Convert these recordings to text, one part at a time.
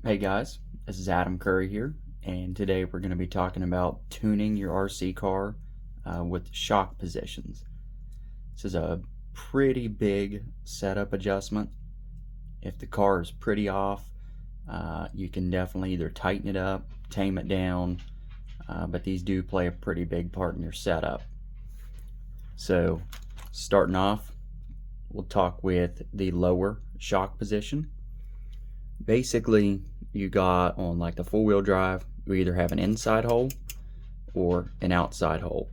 Hey guys, this is Adam Curry here, and today we're going to be talking about tuning your RC car with shock positions. This is a pretty big setup adjustment. If the car is pretty off, you can definitely either tighten it up, tame it down, but these do play a pretty big part in your setup. So starting off, we'll talk with the lower shock position. Basically, you got on like the four-wheel drive, you either have an inside hole or an outside hole.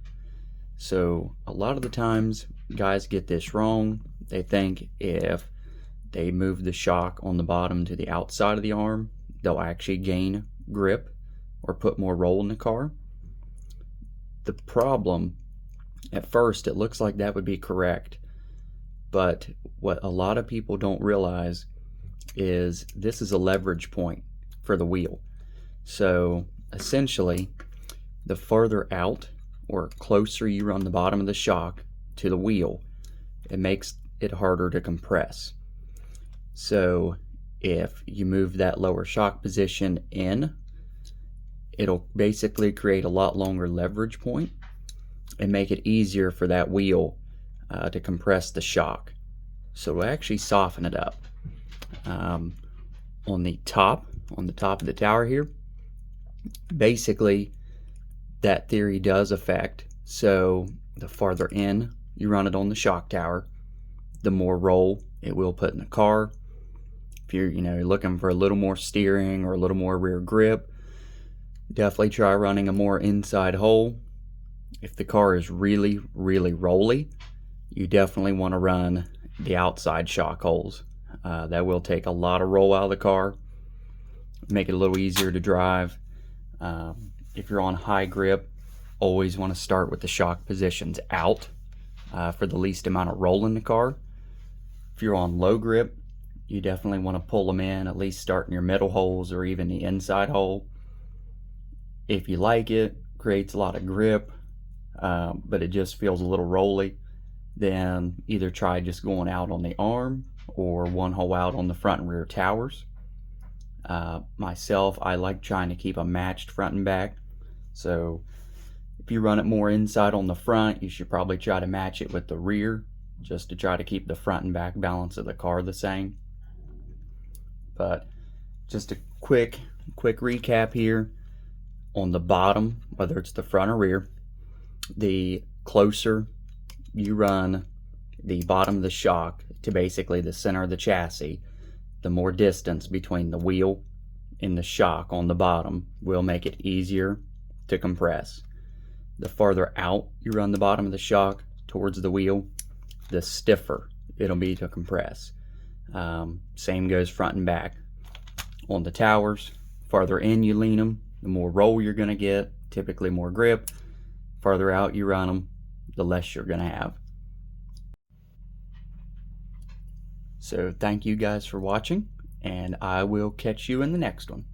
So a lot of the times guys get this wrong. They think if they move the shock on the bottom to the outside of the arm, they'll actually gain grip or put more roll in the car. The problem, at first it looks like that would be correct, but what a lot of people don't realize is this is a leverage point for the wheel. So essentially, the further out or closer you run the bottom of the shock to the wheel, it makes it harder to compress. So if you move that lower shock position in, it'll basically create a lot longer leverage point and make it easier for that wheel to compress the shock. So it'll actually soften it up. On the top of the tower here, basically that theory does affect. So the farther in you run it on the shock tower, the more roll it will put in the car. If you're looking for a little more steering or a little more rear grip, definitely try running a more inside hole. If the car is really rolly, you definitely want to run the outside shock holes. That will take a lot of roll out of the car, make it a little easier to drive. If you're on high grip, always want to start with the shock positions out for the least amount of roll in the car. If you're on low grip, you definitely want to pull them in, at least start in your middle holes or even the inside hole. If you like it, creates a lot of grip, but it just feels a little rolly, then either try just going out on the arm or one hole out on the front and rear towers. Myself, I like trying to keep a matched front and back. So if you run it more inside on the front, you should probably try to match it with the rear, just to try to keep the front and back balance of the car the same. But just a quick recap here. On the bottom, whether it's the front or rear, the closer you run the bottom of the shock to basically the center of the chassis, the more distance between the wheel and the shock on the bottom will make it easier to compress. The farther out you run the bottom of the shock towards the wheel, the stiffer it'll be to compress. Same goes front and back. On the towers, farther in you lean them, the more roll you're going to get, typically more grip. Farther out you run them, the less you're going to have. So thank you guys for watching, and I will catch you in the next one.